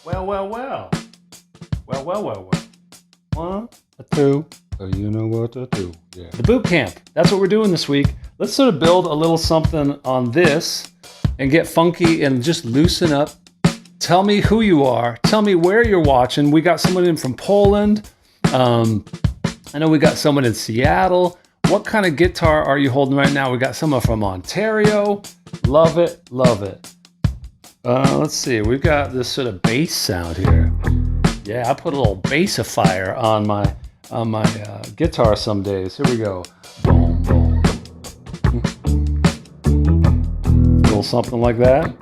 Well, well, well. Well, well, well, well. 1, 2. So you know what to do. Yeah. The boot camp. That's what we're doing this week. Let's sort of build a little something on this and get funky and just loosen up. Tell me who you are. Tell me where you're watching. We got someone in from Poland. I know we got someone in Seattle. What kind of guitar are you holding right now? We got someone from Ontario. Love it, love it. Let's see. We've got this sort of bass sound here. Yeah, I put a little bassifier on my guitar some days. Here we go. Boom, boom. A little something like that.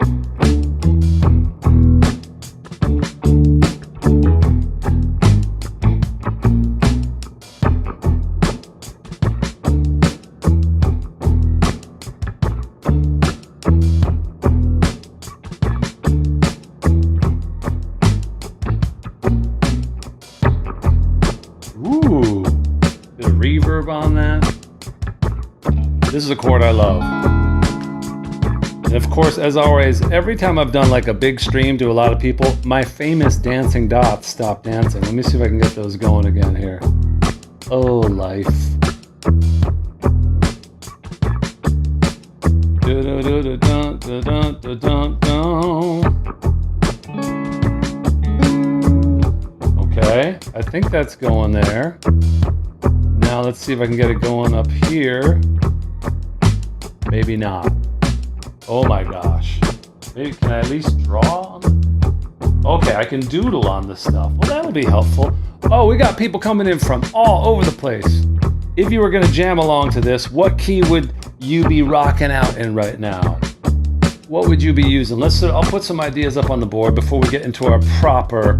Ooh, bit of reverb on that. This is a chord I love. And of course, as always, every time I've done like a big stream to a lot of people, my famous dancing dots stop dancing. Let me see if I can get those going again here. Oh, life. Okay, I think that's going there. Now let's see if I can get it going up here. Maybe not. Oh my gosh. Maybe can I at least draw on it? Okay, I can doodle on this stuff. Well, that'll be helpful. Oh, we got people coming in from all over the place. If you were gonna jam along to this, what key would you be rocking out in right now? What would you be using? I'll put some ideas up on the board before we get into our proper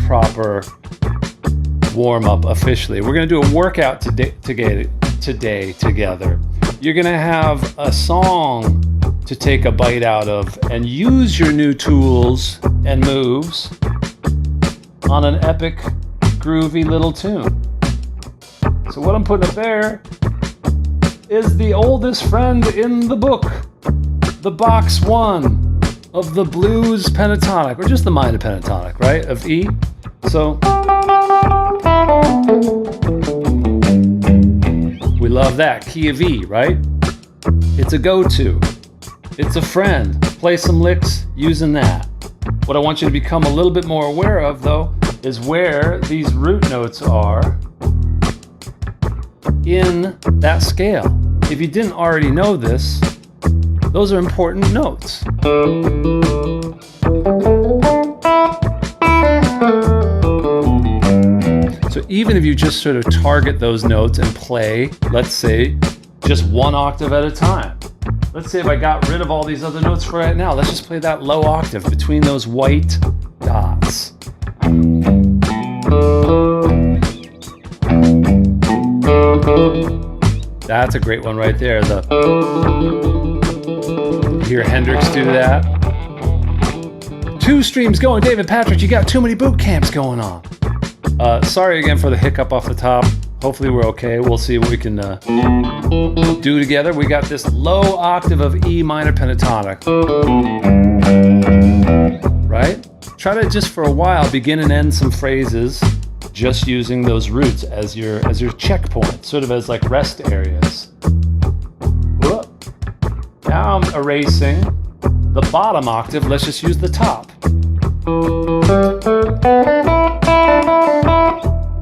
warm up officially. We're gonna do a workout today together. You're gonna have a song to take a bite out of and use your new tools and moves on an epic, groovy little tune. So what I'm putting up there is the oldest friend in the book, the box 1 of the blues pentatonic, or just the minor pentatonic, right, of E. So we love that, key of E, right? It's a go-to. It's a friend. Play some licks using that. What I want you to become a little bit more aware of, though, is where these root notes are in that scale. If you didn't already know this, those are important notes. So even if you just sort of target those notes and play, let's say, just 1 octave at a time. Let's say if I got rid of all these other notes for right now, let's just play that low octave between those white dots. That's a great one right there. You hear Hendrix do that. 2 streams going. David Patrick, you got too many boot camps going on. Sorry again for the hiccup off the top. Hopefully we're okay. We'll see what we can do together. We got this low octave of E minor pentatonic. Right? Try to just for a while begin and end some phrases just using those roots as your checkpoint, sort of as like rest areas. Whoop. Now I'm erasing the bottom octave. Let's just use the top.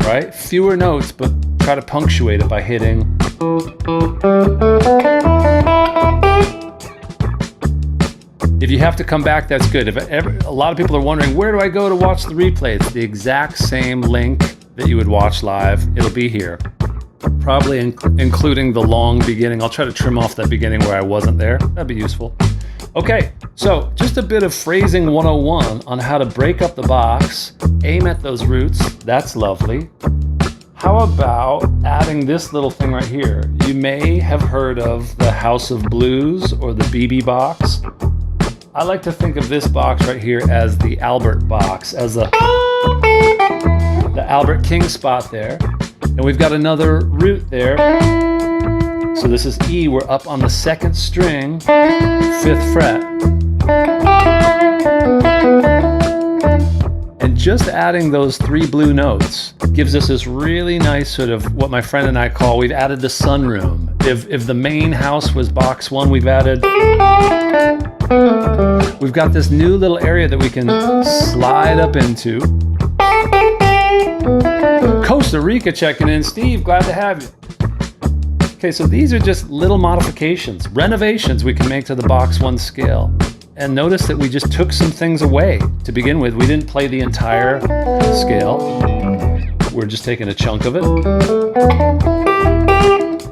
Right? Fewer notes, but try to punctuate it by hitting. If you have to come back, that's good. A lot of people are wondering, where do I go to watch the replay? It's the exact same link that you would watch live. It'll be here. Probably including the long beginning. I'll try to trim off that beginning where I wasn't there. That'd be useful. Okay, so just a bit of phrasing 101 on how to break up the box, aim at those roots. That's lovely. How about adding this little thing right here? You may have heard of the House of Blues or the BB box. I like to think of this box right here as the Albert box, as the Albert King spot there. And we've got another root there. So this is E, we're up on the 2nd string, 5th fret. And just adding those 3 blue notes gives us this really nice sort of what my friend and I call, we've added the sunroom. If the main house was box 1, we've got this new little area that we can slide up into. Costa Rica checking in. Steve, glad to have you. Okay, so these are just little modifications, renovations we can make to the box 1 scale. And notice that we just took some things away to begin with. We didn't play the entire scale. We're just taking a chunk of it.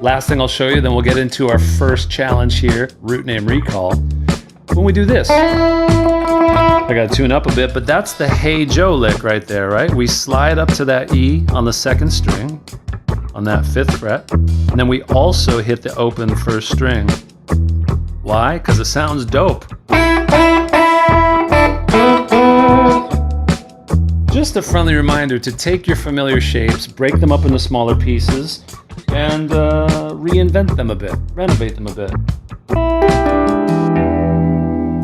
Last thing I'll show you, then we'll get into our first challenge here, root name recall. When we do this, I gotta tune up a bit, but that's the Hey Joe lick right there, right? We slide up to that E on the 2nd string, on that 5th fret, and then we also hit the open 1st string. Why? Because it sounds dope. Just a friendly reminder to take your familiar shapes, break them up into smaller pieces, and reinvent them a bit, renovate them a bit.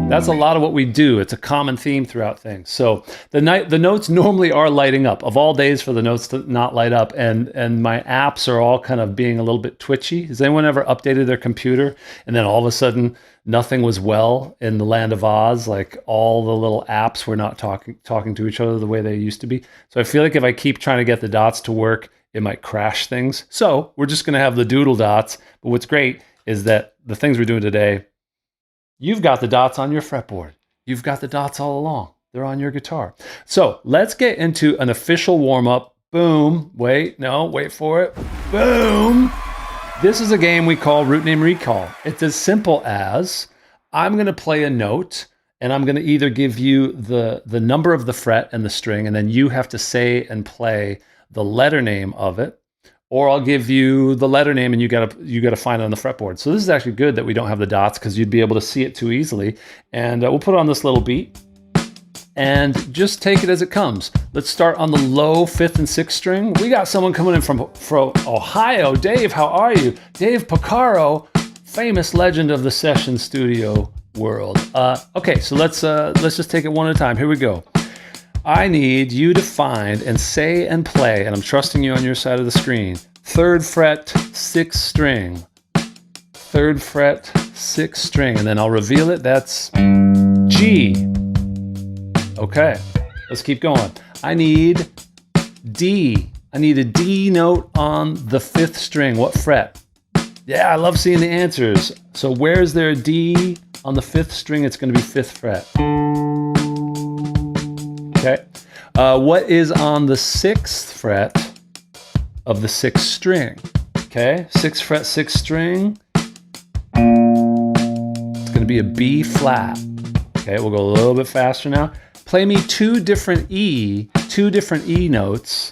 That's a lot of what we do. It's a common theme throughout things. So the notes normally are lighting up. Of all days for the notes to not light up, and my apps are all kind of being a little bit twitchy. Has anyone ever updated their computer and then all of a sudden nothing was well in the land of Oz? Like all the little apps were not talking to each other the way they used to be. So I feel like if I keep trying to get the dots to work, it might crash things. So we're just going to have the doodle dots. But what's great is that the things we're doing today, you've got the dots on your fretboard. You've got the dots all along. They're on your guitar. So let's get into an official warm-up. Boom. Wait for it. Boom. This is a game we call Root Name Recall. It's as simple as I'm going to play a note, and I'm going to either give you the number of the fret and the string, and then you have to say and play the letter name of it. Or I'll give you the letter name and you gotta find it on the fretboard. So this is actually good that we don't have the dots because you'd be able to see it too easily. And we'll put on this little beat and just take it as it comes. Let's start on the low 5th and 6th string. We got someone coming in from Ohio. Dave, how are you? Dave Picaro, famous legend of the session studio world. Okay, so let's just take it one at a time. Here we go. I need you to find and say and play, and I'm trusting you on your side of the screen. 3rd fret, 6th string. 3rd fret, 6th string, and then I'll reveal it. That's G. Okay, let's keep going. I need D. I need a D note on the 5th string. What fret? Yeah, I love seeing the answers. So where's there a D on the 5th string? It's going to be 5th fret. Okay. What is on the 6th fret of the 6th string? Okay, 6th fret, 6th string. It's going to be a B flat. Okay, we'll go a little bit faster now. Play me two different E notes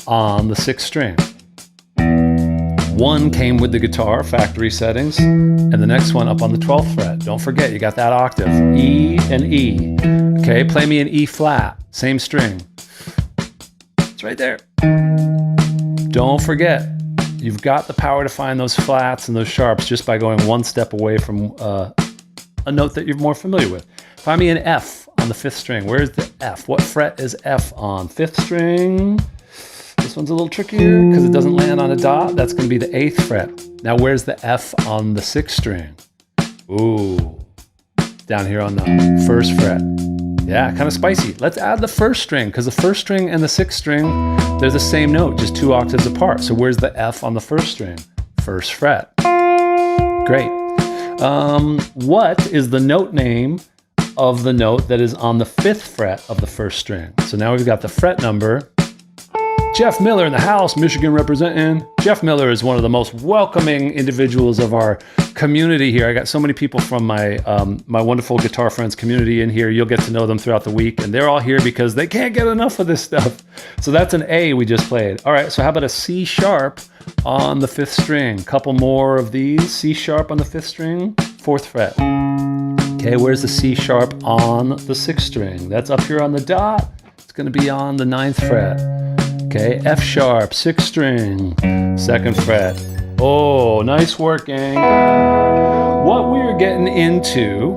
on the 6th string. One came with the guitar, factory settings, and the next one up on the 12th fret. Don't forget, you got that octave, E and E. Okay, play me an E flat, same string. It's right there. Don't forget, you've got the power to find those flats and those sharps just by going one step away from a note that you're more familiar with. Find me an F on the 5th string. Where's the F? What fret is F on? 5th string. This one's a little trickier because it doesn't land on a dot. That's going to be the 8th fret. Now, where's the F on the 6th string? Ooh, down here on the 1st fret. Yeah, kind of spicy. Let's add the 1st string because the 1st string and the 6th string, they're the same note, just 2 octaves apart. So where's the F on the 1st string? 1st fret. Great. What is the note name of the note that is on the 5th fret of the 1st string? So now we've got the fret number. Jeff Miller in the house, Michigan representing. Jeff Miller is one of the most welcoming individuals of our community here. I got so many people from my wonderful guitar friends community in here. You'll get to know them throughout the week, and they're all here because they can't get enough of this stuff. So that's an A we just played. All right, so how about a C sharp on the 5th string? Couple more of these. C sharp on the 5th string, 4th fret. Okay, where's the C sharp on the 6th string? That's up here on the dot. It's going to be on the 9th fret. Okay, F sharp, 6th string, 2nd fret. Oh, nice work, gang. What we're getting into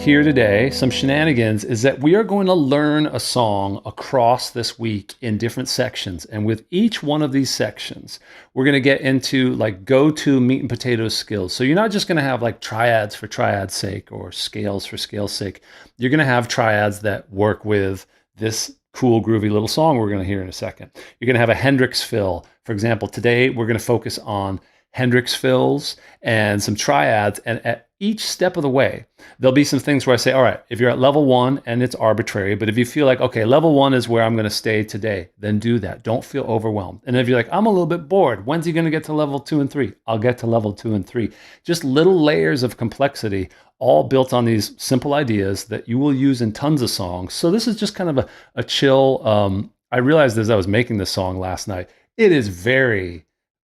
here today, some shenanigans, is that we are going to learn a song across this week in different sections. And with each one of these sections, we're going to get into like go-to meat and potatoes skills. So you're not just going to have like triads for triad's sake or scales for scale's sake. You're going to have triads that work with this cool, groovy little song we're going to hear in a second. You're going to have a Hendrix fill. For example, today we're going to focus on Hendrix fills and some triads, and at each step of the way, there'll be some things where I say, all right, if you're at level 1 and it's arbitrary, but if you feel like, okay, level 1 is where I'm going to stay today, then do that. Don't feel overwhelmed. And if you're like, I'm a little bit bored, when's he going to get to level 2 and 3? I'll get to level 2 and 3. Just little layers of complexity, all built on these simple ideas that you will use in tons of songs. So this is just kind of a chill. I realized as I was making this song last night, it is very,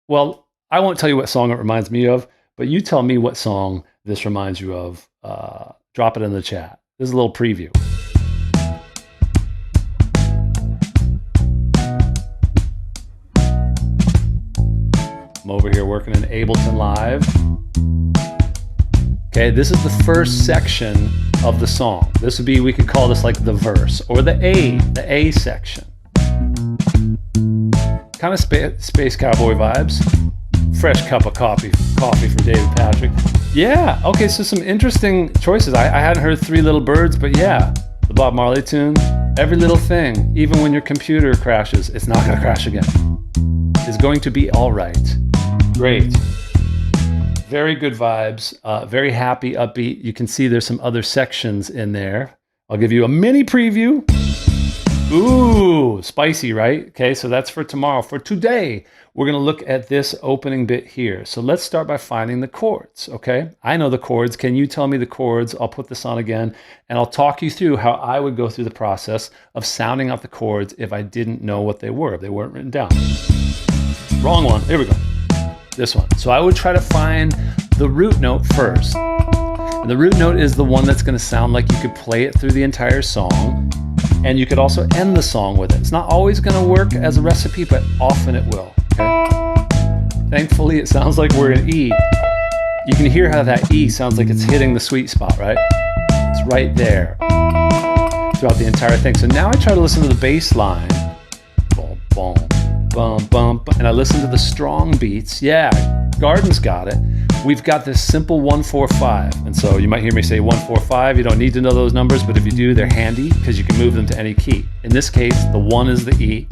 well, I won't tell you what song it reminds me of, but you tell me what song this reminds you of. Drop it in the chat. This is a little preview. I'm over here working in Ableton Live. Okay, this is the first section of the song. This would be, we could call this like the verse or the A section. Kind of space cowboy vibes. Fresh cup of coffee from David Patrick. Yeah, okay, so some interesting choices. I hadn't heard Three Little Birds, but yeah, the Bob Marley tune. Every little thing, even when your computer crashes, it's not gonna crash again. It's going to be all right. Great. Very good vibes, very happy, upbeat. You can see there's some other sections in there. I'll give you a mini preview. Ooh, spicy, right? Okay, so that's for tomorrow. For today, we're going to look at this opening bit here. So let's start by finding the chords, okay? I know the chords. Can you tell me the chords? I'll put this on again, and I'll talk you through how I would go through the process of sounding out the chords if I didn't know what they were, if they weren't written down. Wrong one. Here we go. This one. So I would try to find the root note first. And the root note is the one that's going to sound like you could play it through the entire song. And you could also end the song with it. It's not always going to work as a recipe, but often it will. Okay? Thankfully, it sounds like we're in E. You can hear how that E sounds like it's hitting the sweet spot, right? It's right there throughout the entire thing. So now I try to listen to the bass line. Boom, boom, bum, bum, and I listen to the strong beats. Yeah, Garden's got it. We've got this simple 1-4-5. And so you might hear me say 1-4-5. You don't need to know those numbers, but if you do, they're handy because you can move them to any key. In this case, the 1 is the E,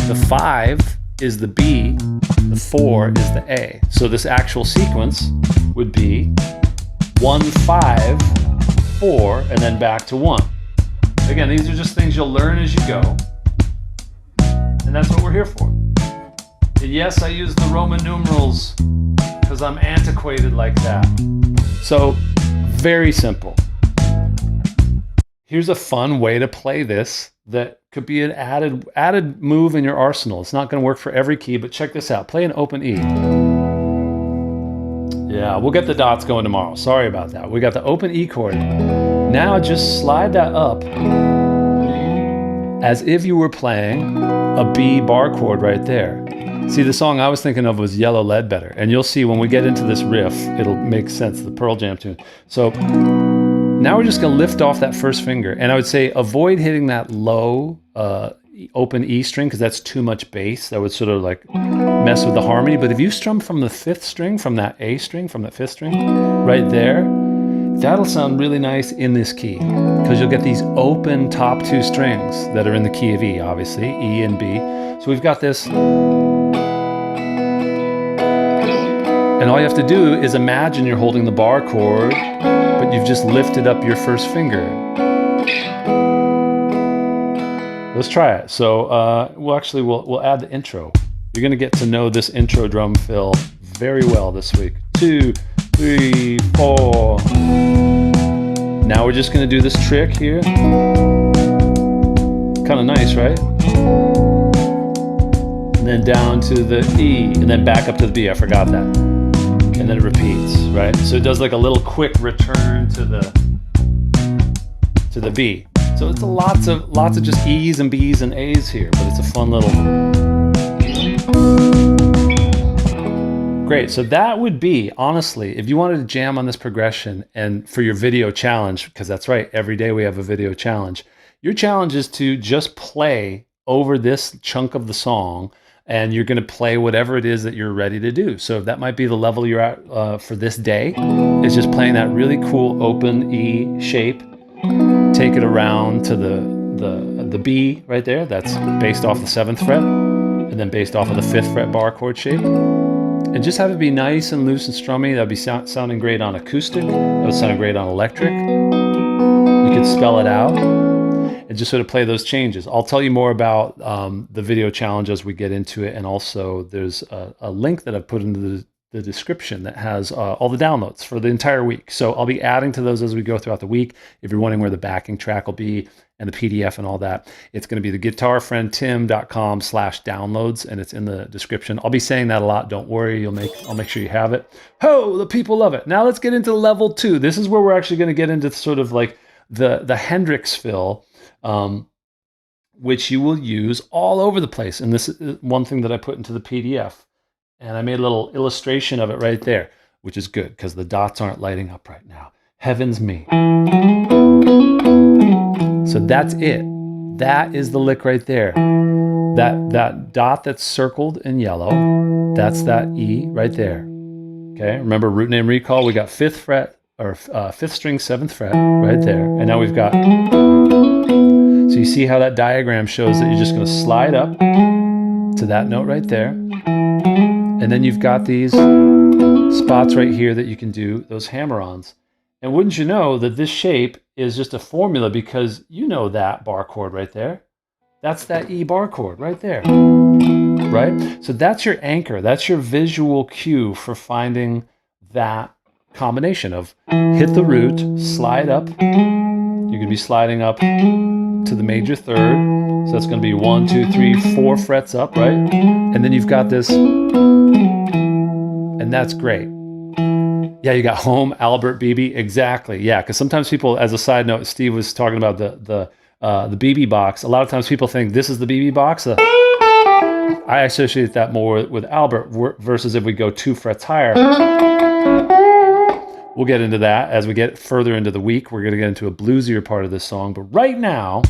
the 5 is the B, the 4 is the A. So this actual sequence would be 1, 5, 4, and then back to 1. Again, these are just things you'll learn as you go. And that's what we're here for. And yes, I use the Roman numerals because I'm antiquated like that. So, very simple. Here's a fun way to play this that could be an added move in your arsenal. It's not going to work for every key, but check this out. Play an open E. Yeah, we'll get the dots going tomorrow. Sorry about that. We got the open E chord. Now just slide that up as if you were playing a B bar chord right there. See, the song I was thinking of was Yellow Ledbetter, and you'll see when we get into this riff, it'll make sense, the Pearl Jam tune. So now we're just gonna lift off that first finger, and I would say avoid hitting that low open E string, because that's too much bass. That would sort of like mess with the harmony. But if you strum from the 5th string, from that A string, from that 5th string, right there, that'll sound really nice in this key, because you'll get these open top 2 strings that are in the key of E, obviously, E and B. So we've got this. And all you have to do is imagine you're holding the bar chord, but you've just lifted up your first finger. Let's try it. So we'll add the intro. You're going to get to know this intro drum fill very well this week. 2, 3, 4. Now we're just going to do this trick here. Kind of nice, right? And then down to the E, and then back up to the B. I forgot that. And then it repeats, right? So it does like a little quick return to the B. So it's lots of just E's and B's and A's here, but it's a fun little. Great. So that would be, honestly, if you wanted to jam on this progression and for your video challenge, because that's right, every day we have a video challenge. Your challenge is to just play over this chunk of the song, and you're going to play whatever it is that you're ready to do. So that might be the level you're at for this day, is just playing that really cool open E shape. Take it around to the B right there. That's based off the 7th fret, and then based off of the 5th fret bar chord shape. And just have it be nice and loose and strummy. That'd be sounding great on acoustic. That would sound great on electric. You could spell it out and just sort of play those changes. I'll tell you more about the video challenge as we get into it. And also there's a link that I've put into the description that has all the downloads for the entire week. So I'll be adding to those as we go throughout the week. If you're wondering where the backing track will be and the PDF and all that, it's going to be the guitarfriendtim.com/downloads, and it's in the description. I'll be saying that a lot. Don't worry. I'll make sure you have it. Oh, the people love it. Now let's get into level 2. This is where we're actually going to get into sort of like the Hendrix fill, which you will use all over the place. And this is one thing that I put into the PDF. And I made a little illustration of it right there, which is good because the dots aren't lighting up right now. Heavens me. So that's it. That is the lick right there. That dot that's circled in yellow, that's that E right there. Okay, remember root name recall, we got 5th fret, or 5th string, 7th fret right there. And now we've got, so you see how that diagram shows that you're just going to slide up to that note right there. And then you've got these spots right here that you can do those hammer-ons. And wouldn't you know that this shape is just a formula, because you know that bar chord right there. That's that E bar chord right there, right? So that's your anchor. That's your visual cue for finding that combination of hit the root, slide up. You're going to be sliding up to the major 3rd. So that's going to be 1, 2, 3, 4 frets up, right? And then you've got this, and that's great. Yeah, you got home, Albert, BB, exactly. Yeah, because sometimes people, as a side note, Steve was talking about the BB box. A lot of times people think this is the BB box. I associate that more with Albert versus if we go 2 frets higher. We'll get into that as we get further into the week. We're going to get into a bluesier part of this song. But right now,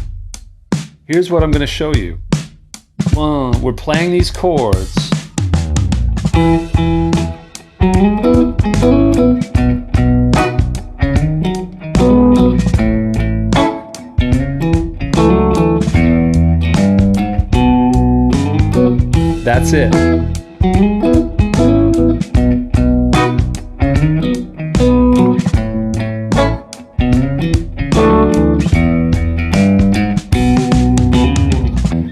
here's what I'm going to show you. We're playing these chords. That's it.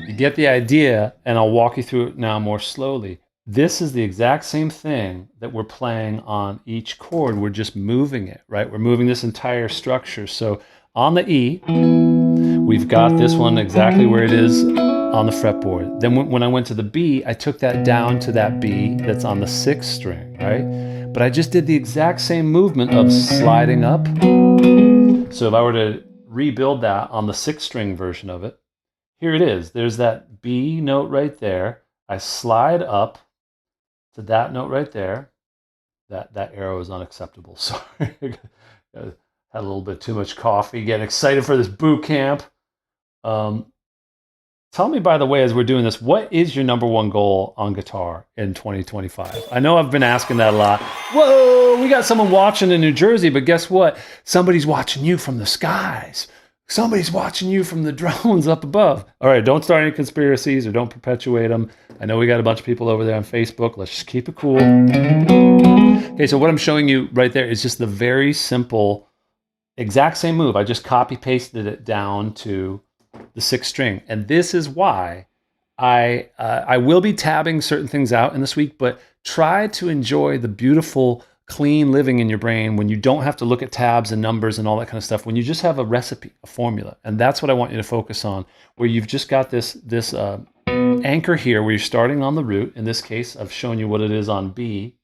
You get the idea, and I'll walk you through it now more slowly. This is the exact same thing that we're playing on each chord. We're just moving it, right? We're moving this entire structure. So on the E, we've got this one exactly where it is on the fretboard. Then when I went to the B, I took that down to that B that's on the 6th string, right? But I just did the exact same movement of sliding up. So if I were to rebuild that on the 6th string version of it, here it is. There's that B note right there. I slide up to that note right there. That arrow is unacceptable. Sorry. Had a little bit too much coffee, getting excited for this boot camp. Tell me, by the way, as we're doing this, what is your #1 goal on guitar in 2025? I know I've been asking that a lot. Whoa, we got someone watching in New Jersey, but guess what? Somebody's watching you from the skies. Somebody's watching you from the drones up above. All right, don't start any conspiracies or don't perpetuate them. I know we got a bunch of people over there on Facebook. Let's just keep it cool. Okay, so what I'm showing you right there is just the very simple, exact same move. I just copy pasted it down to the 6th string. And this is why I will be tabbing certain things out in this week, but try to enjoy the beautiful, clean living in your brain when you don't have to look at tabs and numbers and all that kind of stuff, when you just have a recipe, a formula. And that's what I want you to focus on, where you've just got this anchor here where you're starting on the root. In this case, I've shown you what it is on B.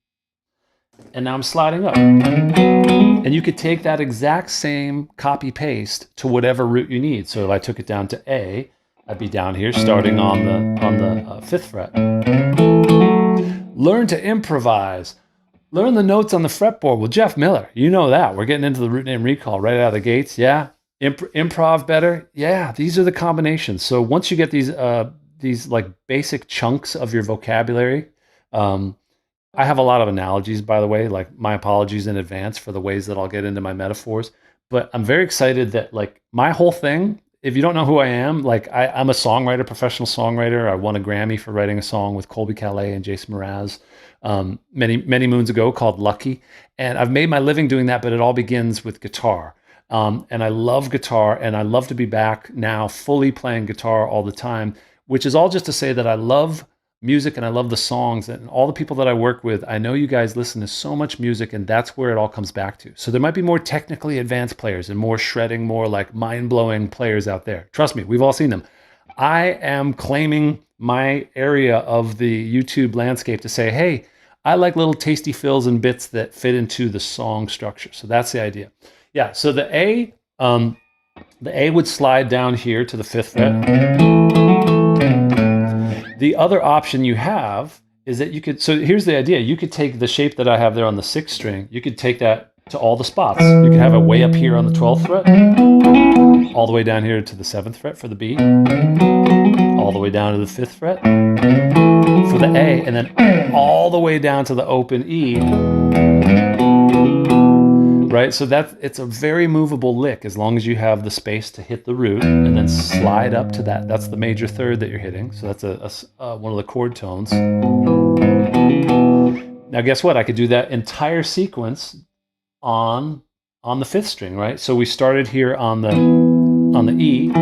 And now I'm sliding up. And you could take that exact same copy paste to whatever root you need. So if I took it down to A, I'd be down here starting on the 5th fret. Learn to improvise. Learn the notes on the fretboard. Well, Jeff Miller, you know that. We're getting into the root name recall right out of the gates. Yeah. Improv better. Yeah. These are the combinations. So once you get these like basic chunks of your vocabulary, I have a lot of analogies, by the way, like my apologies in advance for the ways that I'll get into my metaphors. But I'm very excited that like my whole thing, if you don't know who I am, like I'm a songwriter, professional songwriter. I won a Grammy for writing a song with Colby Calais and Jason Mraz many moons ago called Lucky. And I've made my living doing that, but it all begins with guitar. And I love guitar, and I love to be back now fully playing guitar all the time, which is all just to say that I love music and I love the songs, and all the people that I work with. I know you guys listen to so much music, and that's where it all comes back to. So there might be more technically advanced players and more shredding, more like mind-blowing players out there. Trust me, we've all seen them. I am claiming my area of the YouTube landscape to say, hey, I like little tasty fills and bits that fit into the song structure. So that's the idea. Yeah, so the A would slide down here to the 5th fret. The other option you have is that you could, so here's the idea. You could take the shape that I have there on the 6th string, you could take that to all the spots. You could have it way up here on the 12th fret, all the way down here to the 7th fret for the B, all the way down to the 5th fret for the A, and then all the way down to the open E. Right, so it's a very movable lick as long as you have the space to hit the root and then slide up to that. That's the major third that you're hitting. So that's one of the chord tones. Now, guess what? I could do that entire sequence on the 5th string, right? So we started here on the E.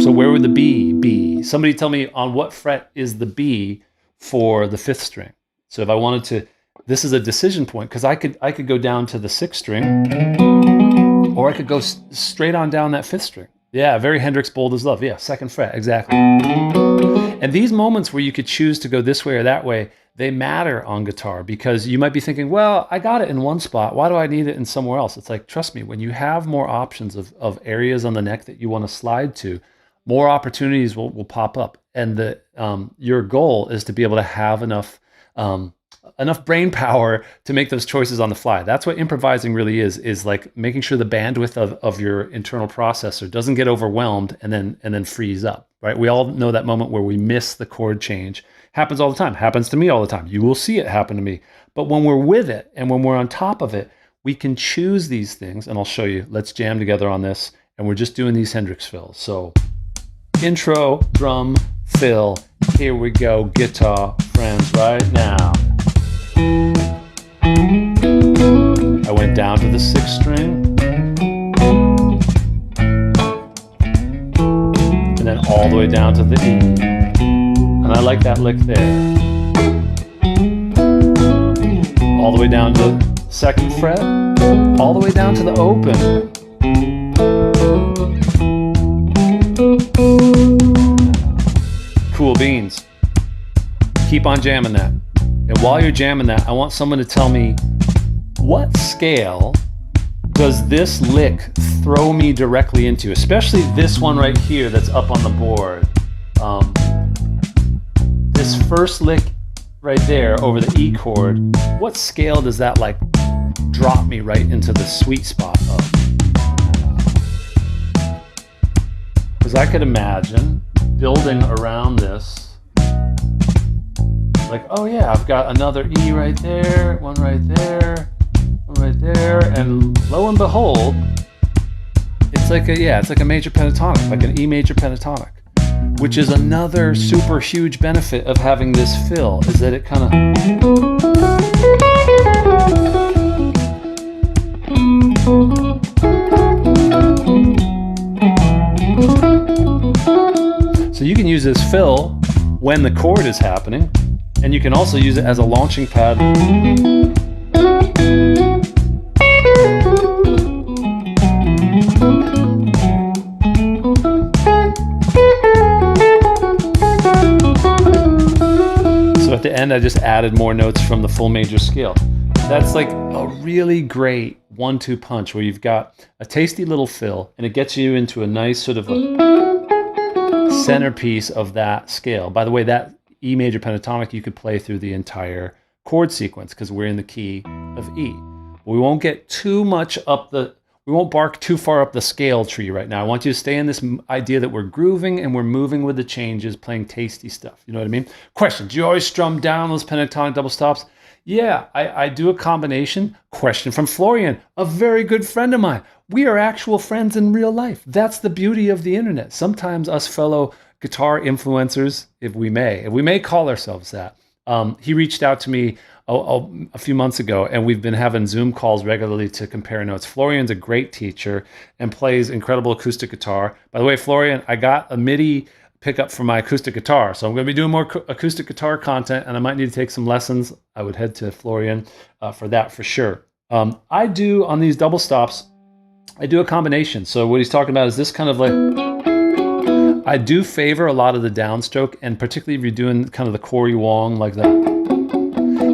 So where would the B be? Somebody tell me on what fret is the B for the 5th string. So if I wanted to. This is a decision point because I could go down to the 6th string, or I could go straight on down that 5th string. Yeah, very Hendrix bold as love. Yeah, 2nd fret, exactly. And these moments where you could choose to go this way or that way, they matter on guitar because you might be thinking, well, I got it in one spot. Why do I need it in somewhere else? It's like, trust me, when you have more options of areas on the neck that you want to slide to, more opportunities will pop up. And your goal is to be able to have enough brain power to make those choices on the fly. That's what improvising really is like making sure the bandwidth of your internal processor doesn't get overwhelmed and then freeze up, right? We all know that moment where we miss the chord change. Happens all the time. Happens to me all the time. You will see it happen to me. But when we're with it and when we're on top of it, we can choose these things, and I'll show you. Let's jam together on this, and we're just doing these Hendrix fills. So intro, drum, fill. Here we go, guitar, friends, right now. I went down to the 6th string, and then all the way down to the E. And I like that lick there. All the way down to 2nd fret, all the way down to the open. Cool beans. Keep on jamming that. And while you're jamming that, I want someone to tell me, what scale does this lick throw me directly into? Especially this one right here that's up on the board. This first lick right there over the E chord, what scale does that like drop me right into the sweet spot of? Because I could imagine building around this. Like, oh yeah, I've got another E right there, one right there, one right there, and lo and behold, it's like a major pentatonic, like an E major pentatonic, which is another super huge benefit of having this fill, is that it kind of. So you can use this fill when the chord is happening. And you can also use it as a launching pad. So at the end, I just added more notes from the full major scale. That's like a really great 1-2 punch where you've got a tasty little fill and it gets you into a nice sort of a centerpiece of that scale. By the way, that E major pentatonic, you could play through the entire chord sequence because we're in the key of E. We won't get too much up we won't bark too far up the scale tree right now. I want you to stay in this idea that we're grooving and we're moving with the changes, playing tasty stuff. You know what I mean? Question, do you always strum down those pentatonic double stops? Yeah, I do a combination. Question from Florian, a very good friend of mine. We are actual friends in real life. That's the beauty of the internet. Sometimes us fellow guitar influencers, if we may call ourselves that. He reached out to me a few months ago, and we've been having Zoom calls regularly to compare notes. Florian's a great teacher and plays incredible acoustic guitar. By the way, Florian, I got a MIDI pickup for my acoustic guitar, so I'm going to be doing more acoustic guitar content, and I might need to take some lessons. I would head to Florian for that for sure. I do, on these double stops, I do a combination. So what he's talking about is this kind of like, I do favor a lot of the downstroke, and particularly if you're doing kind of the Corey Wong like that.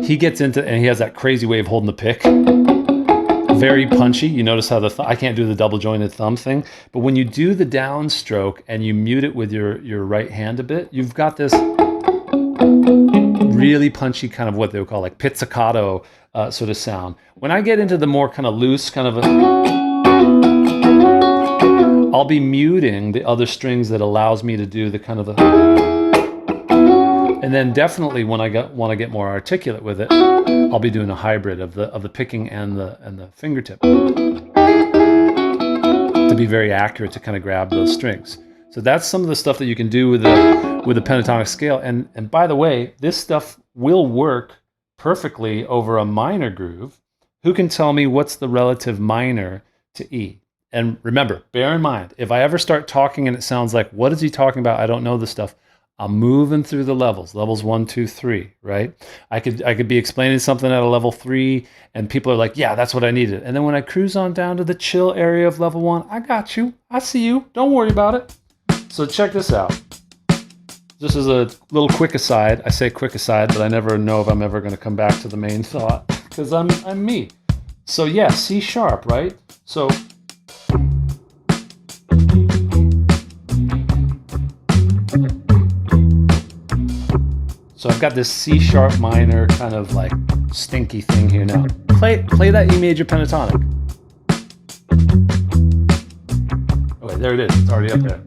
He gets into, and he has that crazy way of holding the pick. Very punchy. You notice how I can't do the double jointed thumb thing, but when you do the downstroke and you mute it with your right hand a bit, you've got this really punchy kind of what they would call like pizzicato sort of sound. When I get into the more kind of loose kind of I'll be muting the other strings that allows me to do the kind of and then definitely when I want to get more articulate with it, I'll be doing a hybrid of the picking and the fingertip to be very accurate to kind of grab those strings. So that's some of the stuff that you can do with the pentatonic scale. And by the way, this stuff will work perfectly over a minor groove. Who can tell me what's the relative minor to E? And remember, bear in mind, if I ever start talking and it sounds like, what is he talking about? I don't know this stuff. I'm moving through the levels 1, 2, 3, right? I could be explaining something at a level 3 and people are like, yeah, that's what I needed. And then when I cruise on down to the chill area of level 1, I got you. I see you. Don't worry about it. So check this out. This is a little quick aside. I say quick aside, but I never know if I'm ever going to come back to the main thought because I'm me. So yeah, C sharp, right? So I've got this C sharp minor kind of like stinky thing here now. Play that E major pentatonic. Okay, there it is. It's already up there.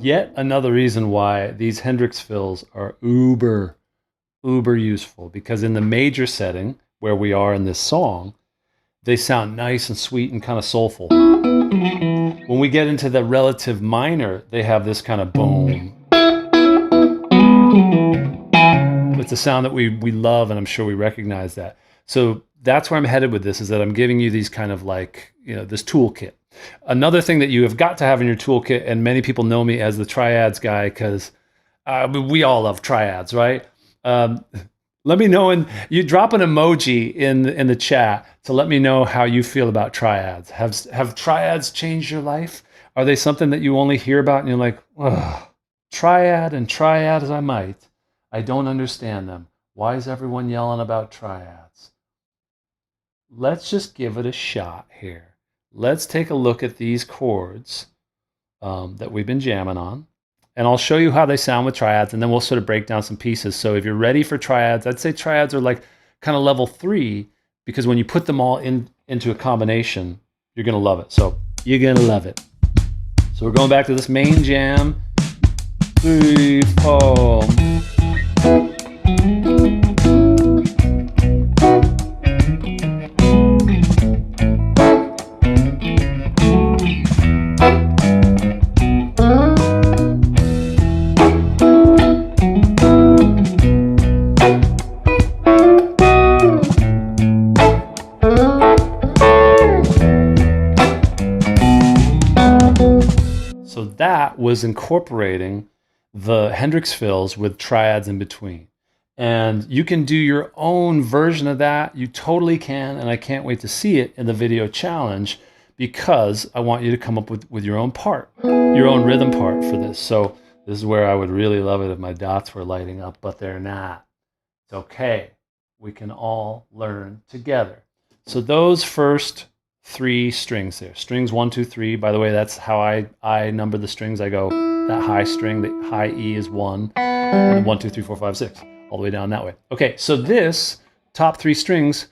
Yet another reason why these Hendrix fills are uber useful, because in the major setting where we are in this song, they sound nice and sweet and kind of soulful. When we get into the relative minor, they have this kind of boom. It's a sound that we love, and I'm sure we recognize that. So that's where I'm headed with this, is that I'm giving you these kind of like, this toolkit. Another thing that you have got to have in your toolkit, and many people know me as the triads guy because we all love triads, right? Let me know, and you drop an emoji in the chat to let me know how you feel about triads. Have triads changed your life? Are they something that you only hear about and you're like, ugh, triad as I might, I don't understand them. Why is everyone yelling about triads? Let's just give it a shot here. Let's take a look at these chords that we've been jamming on, and I'll show you how they sound with triads, and then we'll sort of break down some pieces. So if you're ready for triads, I'd say triads are like kind of level 3, because when you put them all into a combination, you're going to love it. So you're going to love it. So we're going back to this main jam. 3, 4. So that was incorporating the Hendrix fills with triads in between. And you can do your own version of that. You totally can, and I can't wait to see it in the video challenge, because I want you to come up with your own part, your own rhythm part for this. So this is where I would really love it if my dots were lighting up, but they're not. It's okay. We can all learn together. So those first 3 strings there, strings 1, 2, 3. By the way, that's how I number the strings. I go that high string, the high E is 1, and then 1, 2, 3, 4, 5, 6, all the way down that way. Okay, so this top 3 strings,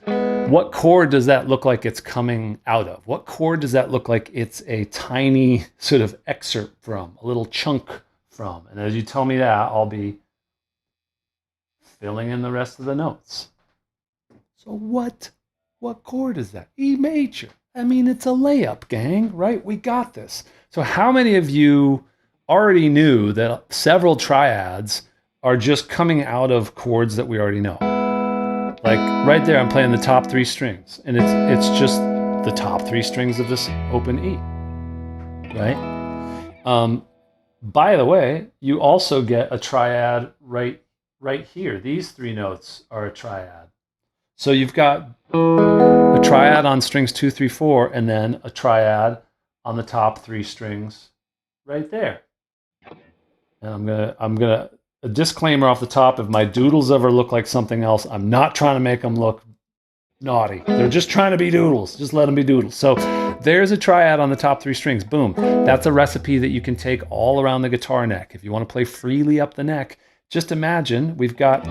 what chord does that look like it's coming out of? What chord does that look like it's a tiny sort of excerpt from, a little chunk from? And as you tell me that, I'll be filling in the rest of the notes. So what chord is that? E major. I mean, it's a layup, gang, right? We got this. So how many of you already knew that several triads are just coming out of chords that we already know? Like right there, I'm playing the top 3 strings, and it's just the top 3 strings of this open E, right? By the way, you also get a triad right here. These 3 notes are a triad. So you've got a triad on strings 2, 3, 4, and then a triad on the top 3 strings right there. And I'm gonna a disclaimer off the top: if my doodles ever look like something else, I'm not trying to make them look naughty. They're just trying to be doodles. Just let them be doodles. So there's a triad on the top 3 strings. Boom. That's a recipe that you can take all around the guitar neck. If you want to play freely up the neck, just imagine we've got,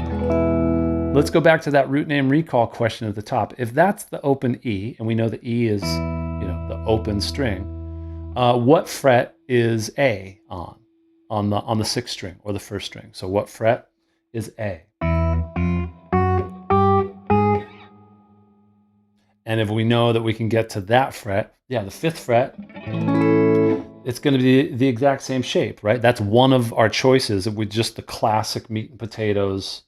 let's go back to that root name recall question at the top. If that's the open E, and we know the E is, the open string, what fret is A on the 6th string or the 1st string? So what fret is A? And if we know that we can get to that fret, yeah, the 5th fret, it's going to be the exact same shape, right? That's one of our choices with just the classic meat and potatoes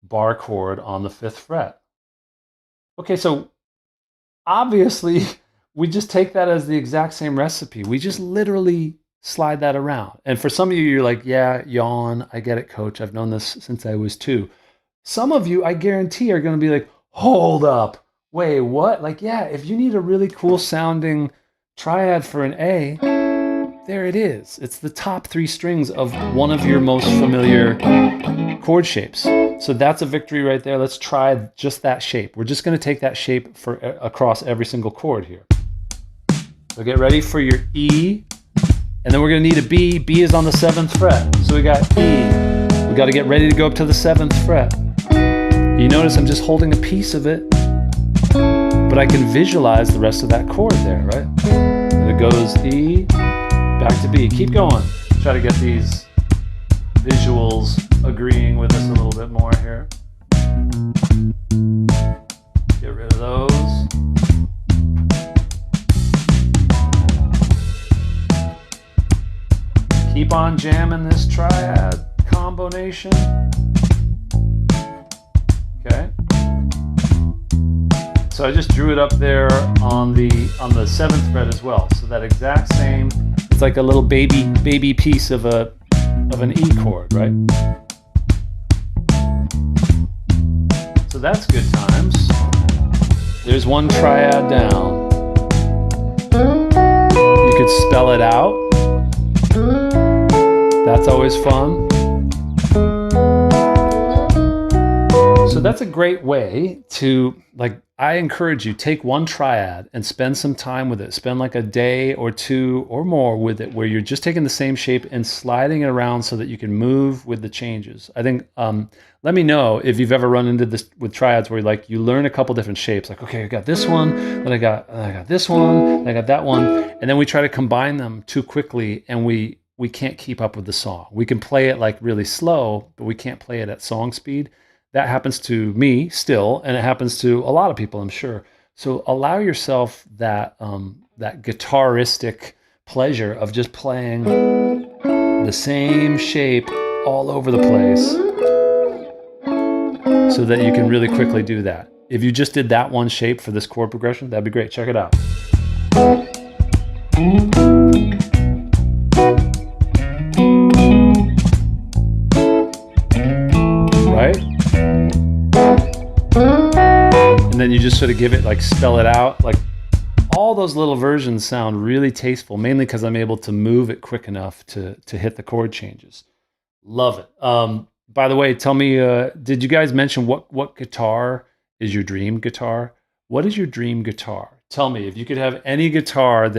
bar chord on the 5th fret. Okay, so obviously we just take that as the exact same recipe. We just literally slide that around. And for some of you, you're like, yeah, yawn, I get it, coach. I've known this since I was 2. Some of you, I guarantee, are going to be like, hold up, wait, what? Like, yeah, if you need a really cool sounding triad for an A, there it is. It's the top 3 strings of one of your most familiar chord shapes. So that's a victory right there. Let's try just that shape. We're just going to take that shape for across every single chord here. So get ready for your E, and then we're going to need a B. B is on the 7th fret. So we got E. We got to get ready to go up to the 7th fret. You notice I'm just holding a piece of it, but I can visualize the rest of that chord there, right? And it goes E, back to B. Keep going. Try to get these visuals agreeing with us a little bit more here. Get rid of those. Keep on jamming this triad combination. Okay. So I just drew it up there on the 7th fret as well. So that exact same, it's like a little baby piece of an E chord, right? So that's good times. There's one triad down. You could spell it out. That's always fun. So that's a great way to, I encourage you, take one triad and spend some time with it. Spend like a day or 2 or more with it, where you're just taking the same shape and sliding it around so that you can move with the changes. I think, let me know if you've ever run into this with triads where you learn a couple different shapes. Like, okay, I got this one, then I got this one, then I got that one. And then we try to combine them too quickly, and we can't keep up with the song. We can play it like really slow, but we can't play it at song speed. That happens to me still, and it happens to a lot of people, I'm sure. So allow yourself that that guitaristic pleasure of just playing the same shape all over the place, so that you can really quickly do that. If you just did that one shape for this chord progression, that'd be great. Check it out. Right? And then you just sort of give it, spell it out, all those little versions sound really tasteful, mainly because I'm able to move it quick enough to hit the chord changes. Love it. By the way, tell me, did you guys mention what guitar is your dream guitar? What is your dream guitar? Tell me, if you could have any guitar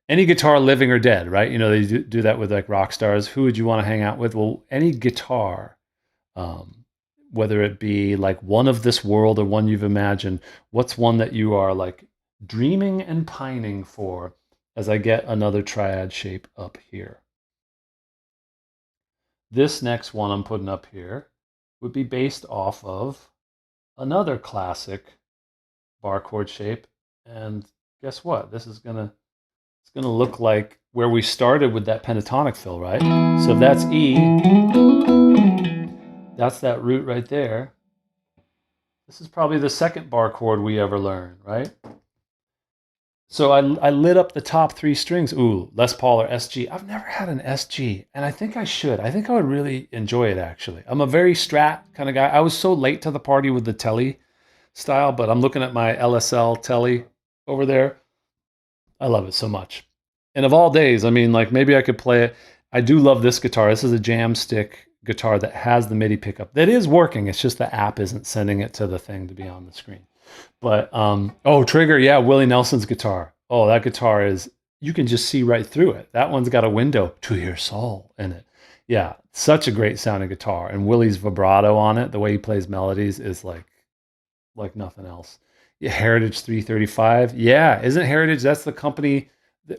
any guitar living or dead, right? You know, they do that with like rock stars. Who would you want to hang out with? Well, any guitar, whether it be like one of this world or one you've imagined, what's one that you are like dreaming and pining for as I get another triad shape up here? This next one I'm putting up here would be based off of another classic bar chord shape. And guess what? This is gonna look like where we started with that pentatonic fill, right? So if that's E, that's that root right there. This is probably the second bar chord we ever learned, right? So I lit up the top 3 strings. Ooh, Les Paul or SG. I've never had an SG, and I think I should. I think I would really enjoy it, actually. I'm a very Strat kind of guy. I was so late to the party with the Telly style, but I'm looking at my LSL Telly over there. I love it so much. And of all days, I mean, like maybe I could play it. I do love this guitar. This is a jam stick guitar that has the MIDI pickup. That is working. It's just the app isn't sending it to the thing to be on the screen. But, oh, Trigger, yeah, Willie Nelson's guitar. Oh, that guitar is, you can just see right through it. That one's got a window to your soul in it. Yeah, such a great sounding guitar. And Willie's vibrato on it, the way he plays melodies is like nothing else. Yeah, Heritage 335. Yeah, isn't Heritage, that's the company,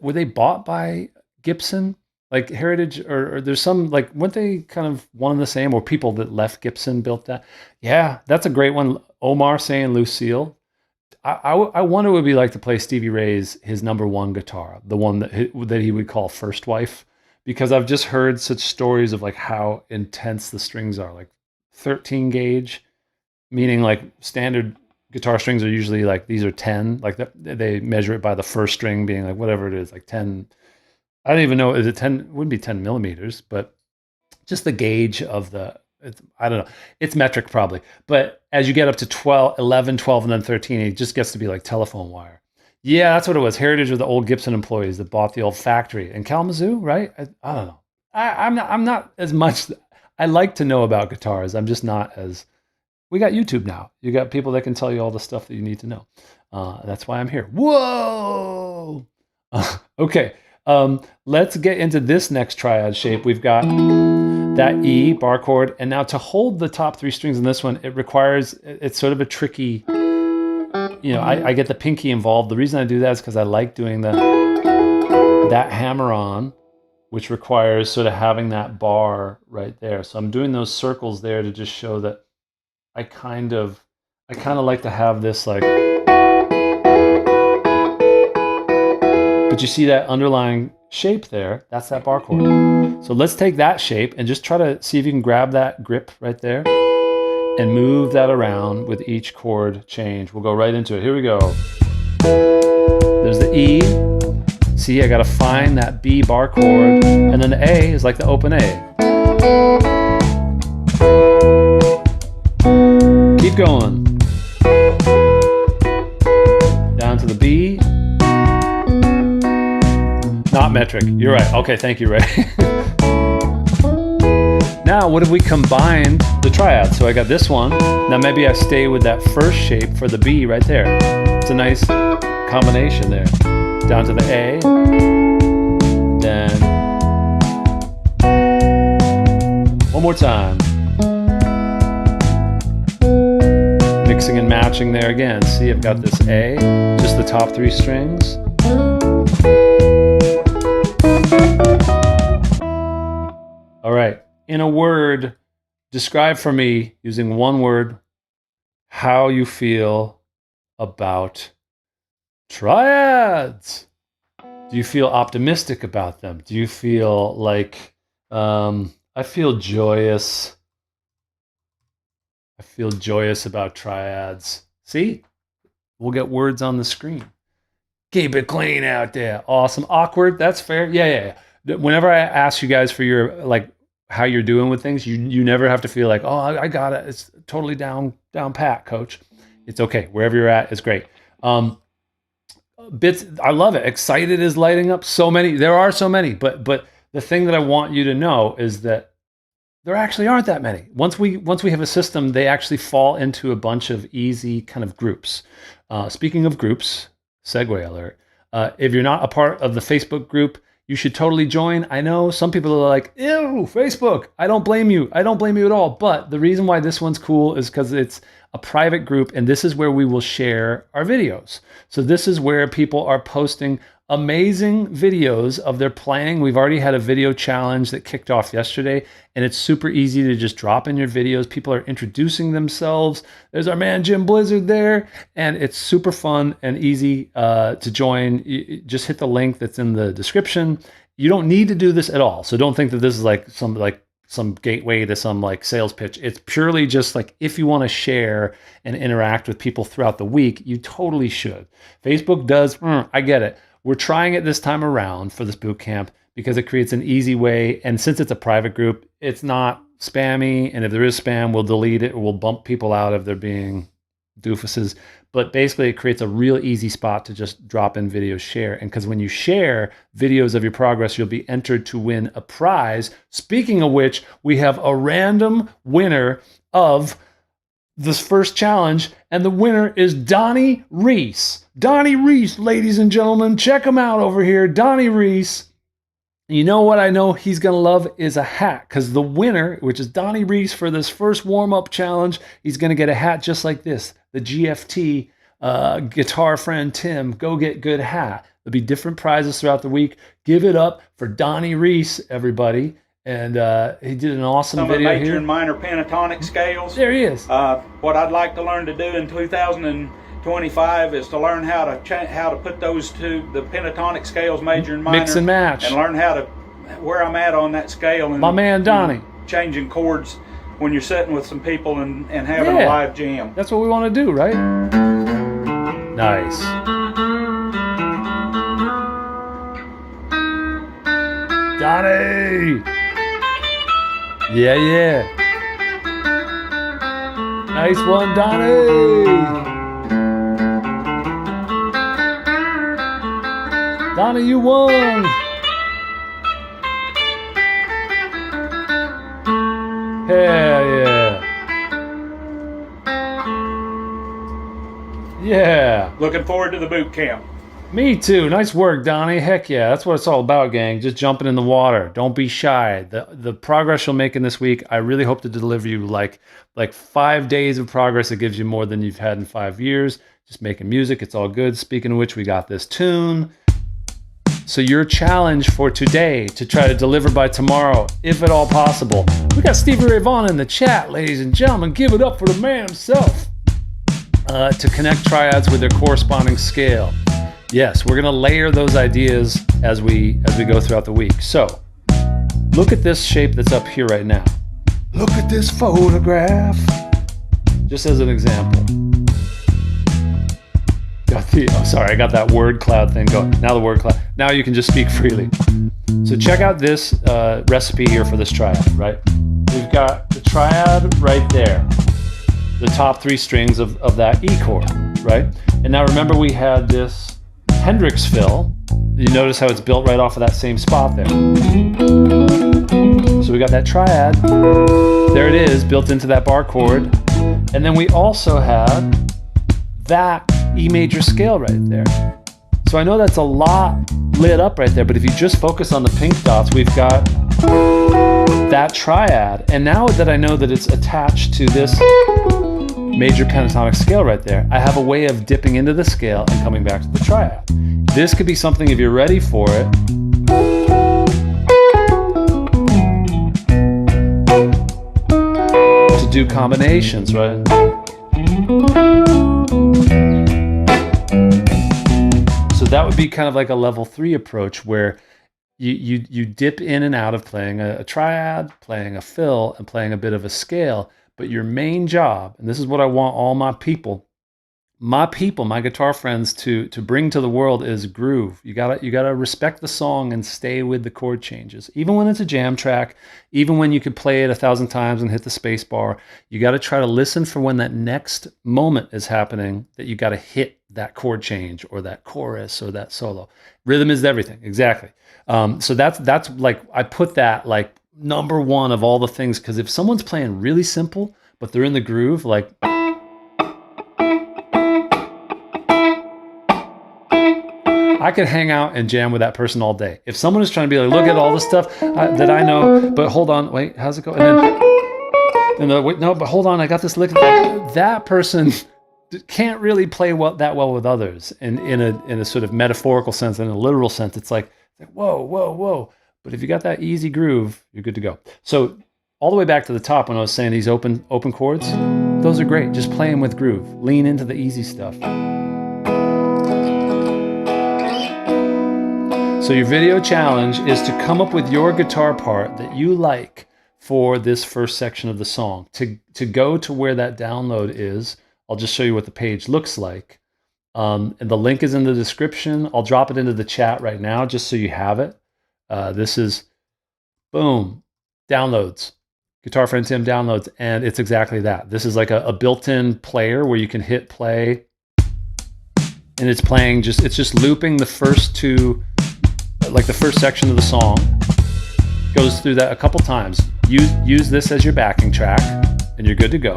were they bought by Gibson? Like Heritage, or there's some, like, weren't they kind of one and the same, or people that left Gibson built that? Yeah, that's a great one. Omar saying Lucille. I wonder what it would be like to play Stevie Ray's, his number 1 guitar, the one that he would call First Wife, because I've just heard such stories of like how intense the strings are, like 13 gauge, meaning like standard guitar strings are usually like, these are 10, like they measure it by the first string being like whatever it is, like 10. I don't even know, is it 10? It wouldn't be 10 millimeters, but just the gauge of I don't know. It's metric probably. But as you get up to 12, 11, 12, and then 13, it just gets to be like telephone wire. Yeah, that's what it was. Heritage were the old Gibson employees that bought the old factory in Kalamazoo, right? I don't know. I'm not as much. I like to know about guitars. I'm just not as. We got YouTube now. You got people that can tell you all the stuff that you need to know. That's why I'm here. Whoa. Okay. Let's get into this next triad shape. We've got that E bar chord, and now to hold the top 3 strings in this one, it's sort of a tricky, I get the pinky involved. The reason I do that is because I like doing that hammer on, which requires sort of having that bar right there. So I'm doing those circles there to just show that I kind of like to have this like, but you see that underlying shape there, that's that bar chord. So let's take that shape and just try to see if you can grab that grip right there and move that around with each chord change. We'll go right into it. Here we go. There's the E. See, I gotta find that B bar chord, and then the A is like the open A. Keep going. Down to the B. Not metric. You're right. Okay, thank you, Ray. Now, what if we combined the triad? So I got this one. Now maybe I stay with that first shape for the B right there. It's a nice combination there. Down to the A. Then one more time. Mixing and matching there again. See, I've got this A, just the top 3 strings. All right. In a word, describe for me, using one word, how you feel about triads. Do you feel optimistic about them? Do you feel like, I feel joyous. I feel joyous about triads. See? We'll get words on the screen. Keep it clean out there. Awesome. Awkward. That's fair. Yeah. Whenever I ask you guys for your, like, how you're doing with things, you never have to feel like, oh, I got it. It's totally down pat, coach. It's okay. Wherever you're at is great. bits. I love it. Excited is lighting up. So many. There are so many. But the thing that I want you to know is that there actually aren't that many. Once we have a system, they actually fall into a bunch of easy kind of groups. Speaking of groups, segue alert. If you're not a part of the Facebook group, you should totally join. I know some people are like, ew, Facebook. I don't blame you. I don't blame you at all. But the reason why this one's cool is because it's a private group, and this is where we will share our videos. So this is where people are posting amazing videos of their playing. We've already had a video challenge that kicked off yesterday, and it's super easy to just drop in your videos. People are introducing themselves. There's our man Jim Blizzard there, and it's super fun and easy to join. You just hit the link that's in the description. You don't need to do this at all, so don't think that this is like some gateway to some like sales pitch. It's purely just like if you want to share and interact with people throughout the week, you totally should. Facebook does, I get it. We're trying it this time around for this boot camp because it creates an easy way. And since it's a private group, it's not spammy. And if there is spam, we'll delete it or we'll bump people out if they're being doofuses. But basically, it creates a real easy spot to just drop in videos, share. And because when you share videos of your progress, you'll be entered to win a prize. Speaking of which, we have a random winner of this first challenge, and the winner is Donnie Reese. Donnie Reese, ladies and gentlemen, check him out over here. Donnie Reese. You know what I know he's going to love is a hat, because the winner, which is Donnie Reese for this first warm-up challenge, he's going to get a hat just like this, the GFT Guitar Friend Tim Go Get Good hat. There'll be different prizes throughout the week. Give it up for Donnie Reese, everybody. And he did an awesome video here. Some major and minor pentatonic scales. There he is. What I'd like to learn to do in 2025 is to learn how to put those two, the pentatonic scales, major and minor, mix and match, and learn how to where I'm at on that scale. And my man Donnie, changing chords when you're sitting with some people and having a live jam. That's what we want to do, right? Nice. Donnie. Yeah. Nice one, Donnie. Donnie, you won. Hell yeah. Yeah. Looking forward to the boot camp. Me too. Nice work, Donnie. Heck yeah. That's what it's all about, gang. Just jumping in the water. Don't be shy. The progress you'll make in this week, I really hope to deliver you like 5 days of progress that gives you more than you've had in 5 years. Just making music. It's all good. Speaking of which, we got this tune. So your challenge for today to try to deliver by tomorrow, if at all possible. We got Stevie Ray Vaughan in the chat, ladies and gentlemen. Give it up for the man himself. To connect triads with their corresponding scale. Yes, we're going to layer those ideas as we go throughout the week. So, look at this shape that's up here right now. Look at this photograph. Just as an example. I got that word cloud thing going. Now the word cloud. Now you can just speak freely. So check out this recipe here for this triad, right? We've got the triad right there. The top 3 strings of that E chord, right? And now remember we had this Hendrix fill. You notice how it's built right off of that same spot there. So we got that triad. There it is, built into that bar chord. And then we also had that E major scale right there. So I know that's a lot lit up right there, but if you just focus on the pink dots, we've got that triad. And now that I know that it's attached to this major pentatonic scale right there, I have a way of dipping into the scale and coming back to the triad. This could be something, if you're ready for it, to do combinations, right? So that would be kind of like a level 3 approach where you dip in and out of playing a triad, playing a fill, and playing a bit of a scale. But your main job, and this is what I want all my people my people, my guitar friends, to bring to the world is groove. You gotta respect the song and stay with the chord changes, even when it's a jam track, even when you could play it 1,000 times and hit the space bar. You got to try to listen for when that next moment is happening, that you got to hit that chord change or that chorus or that solo. Rhythm is everything, exactly. So that's like, I put that like number one of all the things, because if someone's playing really simple but they're in the groove, like I could hang out and jam with that person all day. If someone is trying to be like, look at all the stuff that I know, but hold on, wait, how's it go? Wait, no, but hold on, I got this lick. That person can't really play that well with others in a sort of metaphorical sense. In a literal sense, it's like whoa, whoa, whoa. But if you got that easy groove, you're good to go. So all the way back to the top, when I was saying these open chords, those are great. Just play them with groove. Lean into the easy stuff. So your video challenge is to come up with your guitar part that you like for this first section of the song. To go to where that download is, I'll just show you what the page looks like. And the link is in the description. I'll drop it into the chat right now just so you have it. This is, boom, downloads. Guitar Friend Tim downloads, and it's exactly that. This is like a built-in player where you can hit play, and it's playing it's just looping the first two, like the first section of the song. Goes through that a couple times. Use this as your backing track, and you're good to go.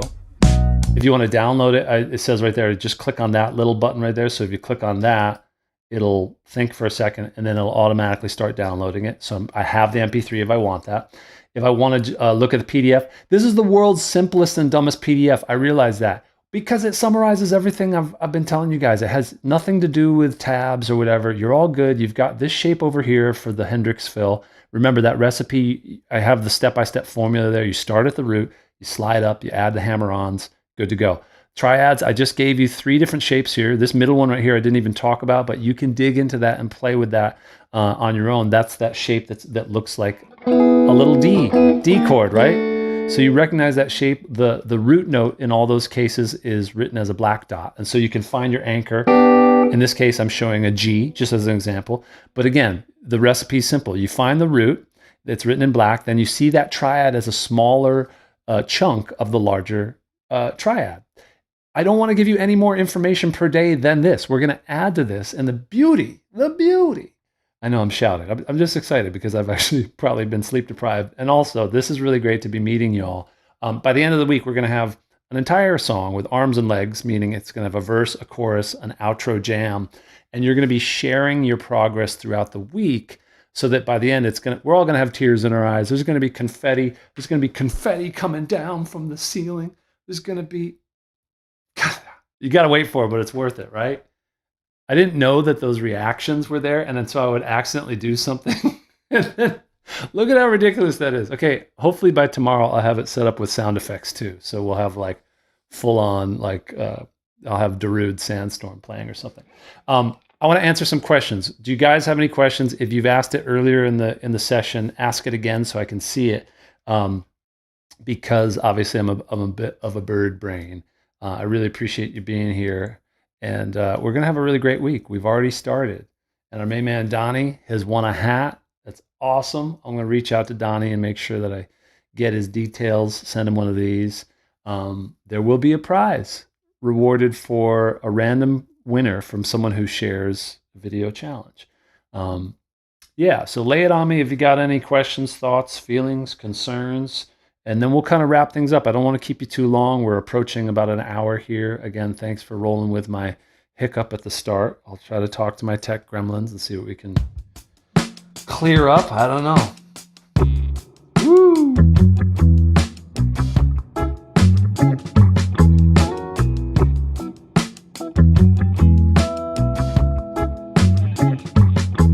If you want to download it, it says right there, just click on that little button right there. So if you click on that, it'll think for a second, and then it'll automatically start downloading it. So I have the MP3 if I want that. If I want to look at the PDF, this is the world's simplest and dumbest PDF. I realize that because it summarizes everything I've been telling you guys. It has nothing to do with tabs or whatever. You're all good. You've got this shape over here for the Hendrix fill. Remember that recipe, I have the step-by-step formula there. You start at the root, you slide up, you add the hammer-ons, good to go. Triads, I just gave you 3 different shapes here. This middle one right here I didn't even talk about, but you can dig into that and play with that on your own. That's that shape that looks like a little D chord, right? So you recognize that shape. The root note in all those cases is written as a black dot. And so you can find your anchor. In this case, I'm showing a G, just as an example. But again, the recipe is simple. You find the root that's written in black, then you see that triad as a smaller chunk of the larger triad. I don't want to give you any more information per day than this. We're going to add to this. And the beauty, I know I'm shouting. I'm just excited because I've actually probably been sleep deprived. And also, this is really great to be meeting y'all. By the end of the week, we're going to have an entire song with arms and legs, meaning it's going to have a verse, a chorus, an outro jam. And you're going to be sharing your progress throughout the week so that by the end, we're all going to have tears in our eyes. There's going to be confetti. There's going to be confetti coming down from the ceiling. There's going to be... You got to wait for it, but it's worth it, right? I didn't know that those reactions were there, and then so I would accidentally do something. And then, look at how ridiculous that is. Okay, hopefully by tomorrow I'll have it set up with sound effects too. So we'll have like full on, like I'll have Darude Sandstorm playing or something. I want to answer some questions. Do you guys have any questions? If you've asked it earlier in the session, ask it again so I can see it. Because obviously I'm a bit of a bird brain. I really appreciate you being here. And we're going to have a really great week. We've already started. And our main man, Donnie, has won a hat. That's awesome. I'm going to reach out to Donnie and make sure that I get his details, send him one of these. There will be a prize rewarded for a random winner from someone who shares a video challenge. Yeah, so lay it on me if you got any questions, thoughts, feelings, concerns. And then we'll kind of wrap things up. I don't want to keep you too long. We're approaching about an hour here. Again, thanks for rolling with my hiccup at the start. I'll try to talk to my tech gremlins and see what we can clear up. I don't know. Woo!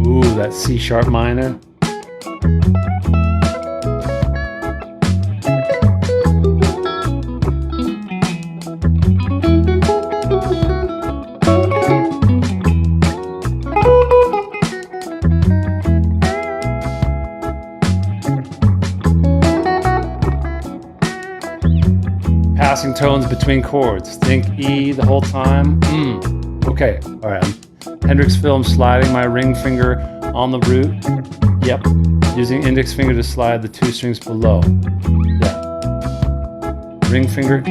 Ooh, that C sharp minor. passing tones between chords. Think E the whole time. Okay, all right. Hendrix film, sliding my ring finger on the root. Yep. Using index finger to slide the 2 strings below. Yeah. Ring finger.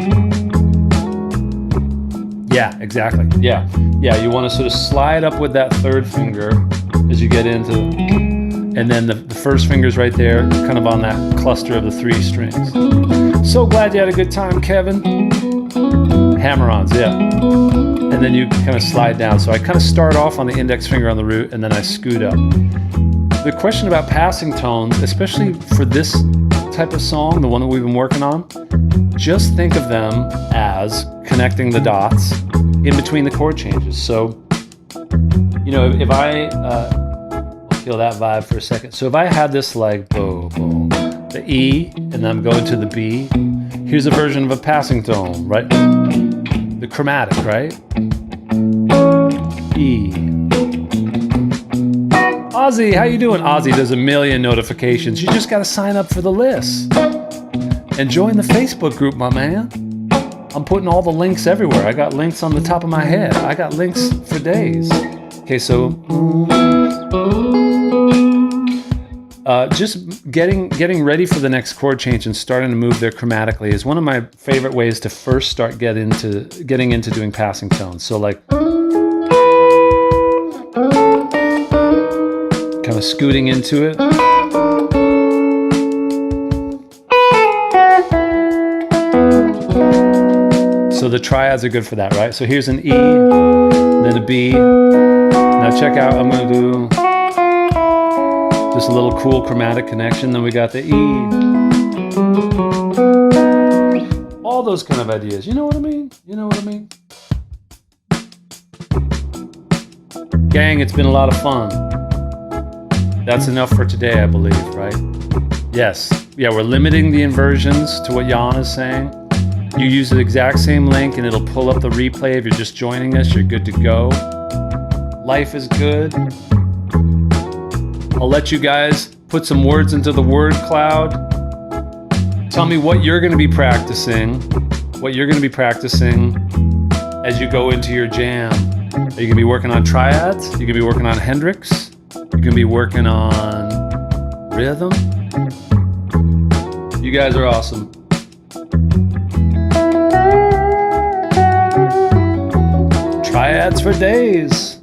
Yeah, exactly. Yeah. Yeah, you want to sort of slide up with that 3rd finger as you get into, and then the 1st finger's right there, kind of on that cluster of the 3 strings. So glad you had a good time, Kevin. Hammer-ons, yeah. And then you kind of slide down. So I kind of start off on the index finger on the root, and then I scoot up. The question about passing tones, especially for this type of song, the one that we've been working on, just think of them as connecting the dots in between the chord changes. So, you know, if I, I'll feel that vibe for a second. So if I had this like, boom, boom, the E, and then I'm going to the B, here's a version of a passing tone, right? The chromatic, right? E. Ozzy, how you doing? Ozzy does a million notifications. You just got to sign up for the list and join the Facebook group, my man. I'm putting all the links everywhere. I got links on the top of my head. I got links for days. Okay, so just getting ready for the next chord change and starting to move there chromatically is one of my favorite ways to first start getting into doing passing tones. So like kind of scooting into it. So the triads are good for that, right? So here's an E, then a B. Now check out, I'm gonna do just a little cool chromatic connection. Then we got the E. All those kind of ideas, you know what I mean? You know what I mean? Gang, it's been a lot of fun. That's enough for today, I believe, right? Yes. Yeah, we're limiting the inversions to what Jan is saying. You use the exact same link and it'll pull up the replay. If you're just joining us, you're good to go. Life is good. I'll let you guys put some words into the word cloud. Tell me what you're going to be practicing. As you go into your jam. Are you going to be working on triads? You're going to be working on Hendrix? You're going to be working on rhythm? You guys are awesome. Triads for days.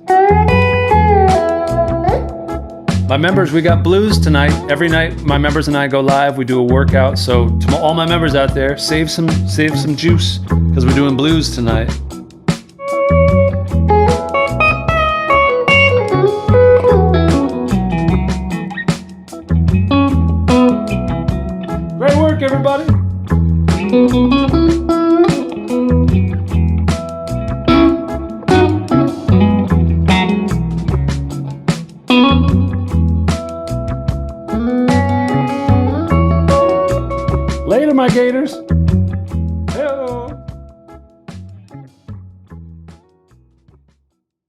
My members, we got blues tonight. Every night, my members and I go live. We do a workout. So to all my members out there, save some juice because we're doing blues tonight.